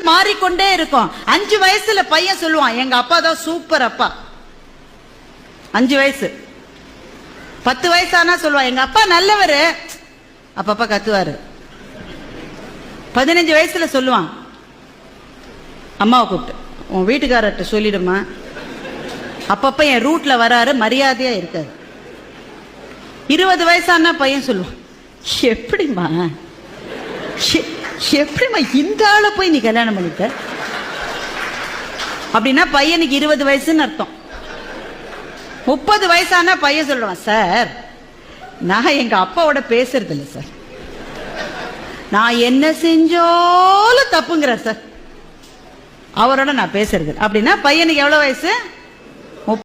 மாறிக்கொண்டே இருக்கும். 5 வயசுல பையன் சொல்லுவான் எங்க அப்பா தான் சூப்பர் அப்பா. 5 வயசு. 10 வயசானா சொல்லுவான் எங்க அப்பா நல்லவரு, அப்பப்பா கத்துவாரு. 15 வயசுல சொல்லுவான் அம்மாவை கூப்பிட்டு உன் வீட்டுக்காரர்கிட்ட சொல்லிடுமா, அப்பப்ப என் ரூட்ல வராரு, மரியாதையா இருக்காரு. 20 வயசானா பையன் சொல்லுவான் எப்படிமா இந்த ஆளை போய் நீ கல்யாணம் பண்ணிட்ட அப்படின்னா பையனுக்கு 20 வயசுன்னு அர்த்தம். 30 வயசானா பையன் சொல்லுவான் சார் நான் எங்க அப்பாவோட பேசுறது இல்லை சார், நான் என்ன செஞ்சாலும் தப்புங்கிறார் சார், அவரோட நான் பேசுறது. அப்படின்னா பையனுக்கு எவ்வளவு வயசு?